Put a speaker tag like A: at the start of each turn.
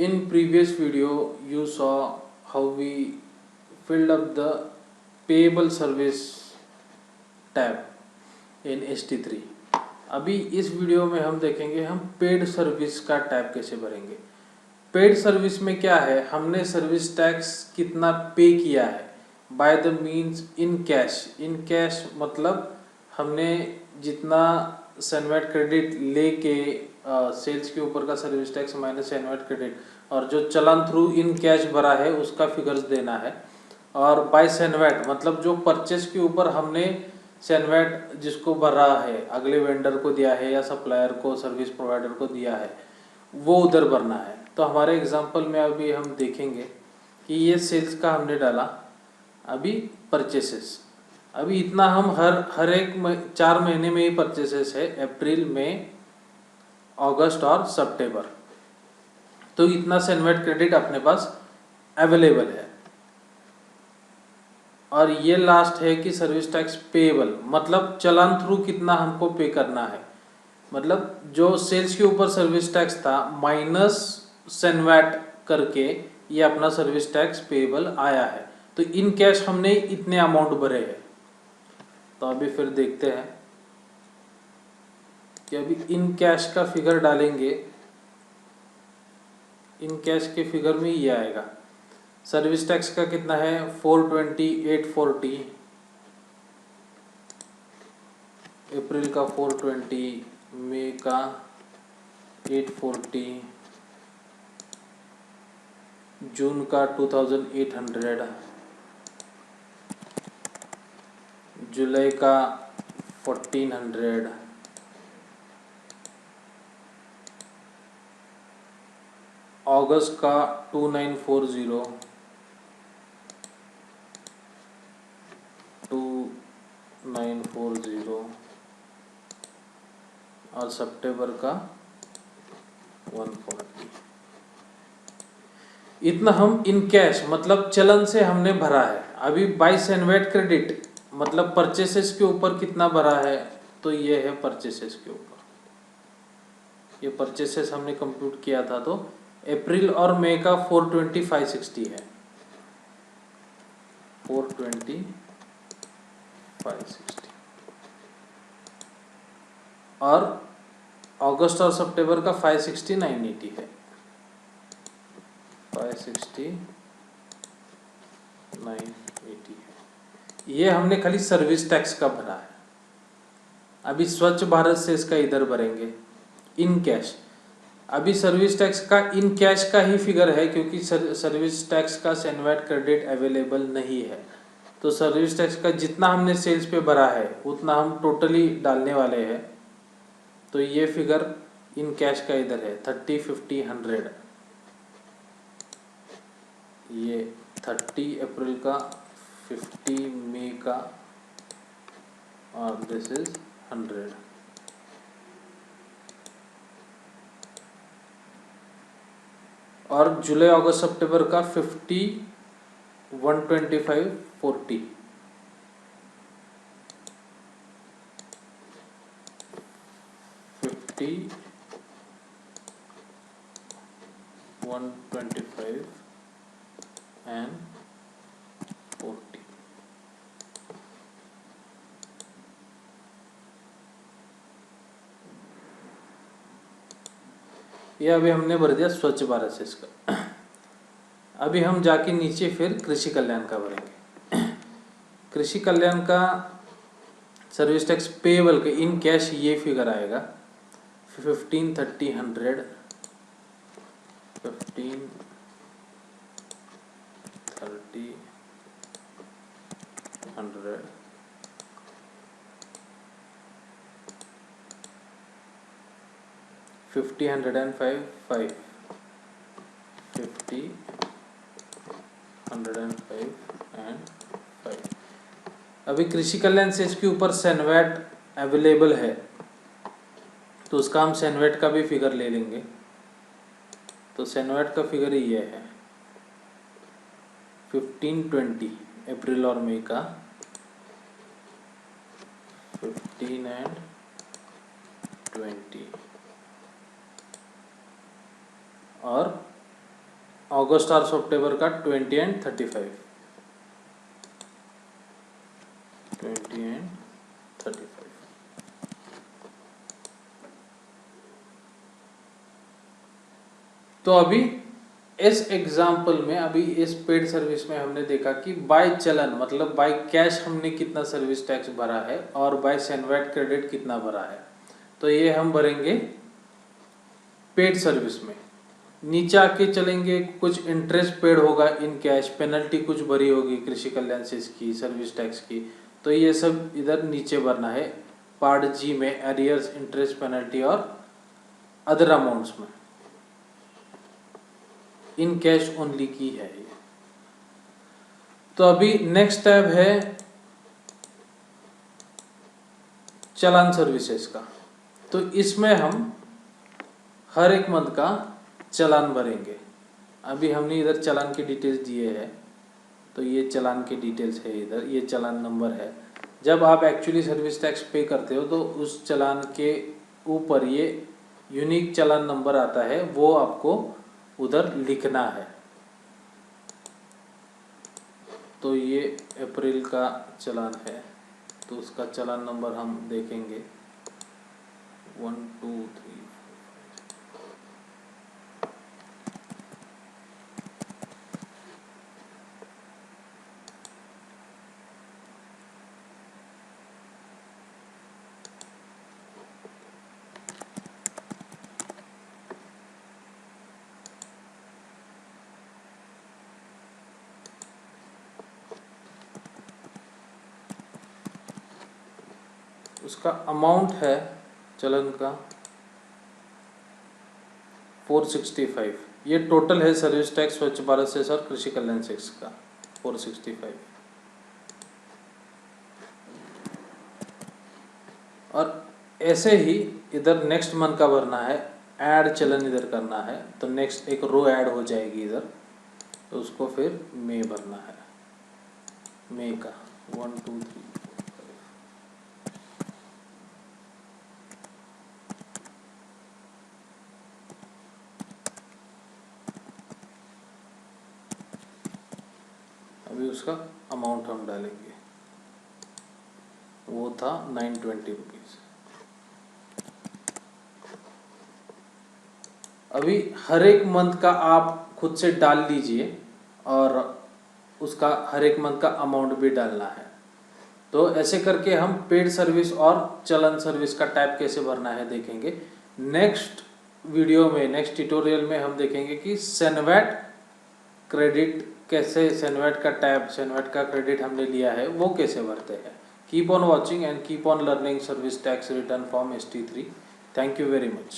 A: In previous video, you saw how we filled up the payable service tab in HT3। अभी इस video में हम देखेंगे हम पेड सर्विस का टैब कैसे भरेंगे। पेड सर्विस में क्या है, हमने सर्विस टैक्स कितना पे किया है by the means in cash. In cash मतलब हमने जितना सनवेट क्रेडिट लेके सेल्स के ऊपर का सर्विस टैक्स माइनस सनवेट क्रेडिट और जो चलान थ्रू इन कैश भरा है उसका फिगर्स देना है। और बाय सनवेट मतलब जो परचेस के ऊपर हमने सनवेट जिसको भरा है, अगले वेंडर को दिया है या सप्लायर को, सर्विस प्रोवाइडर को दिया है, वो उधर भरना है। तो हमारे एग्जांपल में अभी हम देखेंगे कि ये सेल्स का हमने डाला, अभी परचेसेस, अभी इतना हम हर एक 4 महीने में ही परचेसेस है, अप्रैल मई अगस्त और सितंबर। तो इतना सनवेट क्रेडिट अपने पास अवेलेबल है। और ये लास्ट है कि सर्विस टैक्स पेएबल मतलब चलान थ्रू कितना हमको पे करना है, मतलब जो सेल्स के ऊपर सर्विस टैक्स था माइनस सनवेट करके ये अपना सर्विस टैक्स पेएबल आया है। तो इन कैश हमने इतने अमाउंट भरे हैं। तो अभी फिर देखते हैं कि अभी इन कैश का फिगर डालेंगे, इन कैश के फिगर में ये आएगा। सर्विस टैक्स का कितना है 420, 840, अप्रैल का 420, मई का 840, जून का 2800, जुलाई का 1400, अगस्त का 2940, 2940 और सितंबर का 140। इतना हम इन कैश मतलब चलन से हमने भरा है। अभी बाय सनवेट क्रेडिट मतलब परचेसेस के ऊपर कितना भरा है, तो ये है परचेसेस के ऊपर, ये परचेसेस हमने कंप्यूट किया था। तो अप्रैल और मई का 420, 560 है, 420, 560 और अगस्त और सितंबर का 560, 980 है, 560, 980 है। ये हमने खाली सर्विस टैक्स का भरा है। अभी स्वच्छ भारत से इसका इधर भरेंगे इन कैश। अभी सर्विस टैक्स का इन कैश का ही फिगर है क्योंकि सर्विस टैक्स का सनवेट क्रेडिट अवेलेबल नहीं है। तो सर्विस टैक्स का जितना हमने सेल्स पे भरा है उतना हम टोटली डालने वाले हैं। तो ये फिगर इन कैश का इधर है 30, 50, 100। ये 30 अप्रैल का, 50 मई का और दिस इज 100। और जुलाई अगस्त सितंबर का 50, 125, 40, 50, 125 and 40। ये अभी हमने भर दिया स्वच्छ भारत से इसका। अभी हम जाके नीचे फिर कृषि कल्याण का भरेंगे। कृषि कल्याण का सर्विस टैक्स पेएबल के इन कैश ये फिगर आएगा 15, 30, 100, 15, 30, 100, 50, 105, 5, 50, 105 and 5। अभी कृषि कल्याण से इसके ऊपर सनवेट अवेलेबल है तो उसका हम सनवेट का भी फिगर ले लेंगे। तो सनवेट का फिगर ये है 15, 20 अप्रैल और मई का, 15 and 20 और अगस्त और सितंबर का 20 एंड 35, 20 एंड 35। तो अभी इस एग्जाम्पल में, अभी इस पेड सर्विस में हमने देखा कि बाय चलन मतलब बाय कैश हमने कितना सर्विस टैक्स भरा है और बाय सैनवैट क्रेडिट कितना भरा है। तो ये हम भरेंगे पेड सर्विस में। नीचे आके चलेंगे, कुछ इंटरेस्ट पेड होगा इन कैश, पेनल्टी कुछ भरी होगी कृषि कल्याण सेस की, सर्विस टैक्स की, तो ये सब इधर नीचे भरना है पार्ट जी में, एरियर्स, इंटरेस्ट, पेनल्टी और अदर अमाउंट्स में। इन कैश ओनली की है ये। तो अभी नेक्स्ट टैब है चालान सर्विसेज का। तो इसमें हम हर एक मंथ का चालान भरेंगे। अभी हमने इधर चालान की डिटेल्स दिए हैं, तो ये चालान की डिटेल्स है, इधर ये चालान नंबर है। जब आप एक्चुअली सर्विस टैक्स पे करते हो तो उस चालान के ऊपर ये यूनिक चालान नंबर आता है, वो आपको उधर लिखना है। तो ये अप्रैल का चालान है, तो उसका चालान नंबर हम देखेंगे 1 2 3। उसका अमाउंट है चलन का 465। ये टोटल है सर्विस टैक्स, स्वच्छ भारत सेस और कृषि कल्याण सेस का 465। और ऐसे ही इधर नेक्स्ट मंथ का भरना है, ऐड चलन इधर करना है, तो नेक्स्ट एक रो ऐड हो जाएगी इधर, तो उसको फिर मई भरना है, मई का 1 2 3। अभी उसका अमाउंट हम डालेंगे, वो था 920 रुपीज़। अभी हर एक मंथ का आप खुद से डाल लीजिए और उसका हर एक मंथ का अमाउंट भी डालना है। तो ऐसे करके हम पेड सर्विस और चलन सर्विस का टाइप कैसे भरना है देखेंगे। नेक्स्ट वीडियो में, नेक्स्ट ट्यूटोरियल में हम देखेंगे कि सैनवैट क्रेडिट कैसे, सैनवैट का टाइप, सैनवैट का क्रेडिट हमने लिया है वो कैसे भरते हैं। Keep on watching and keep on learning service tax return form ST3। Thank you very much.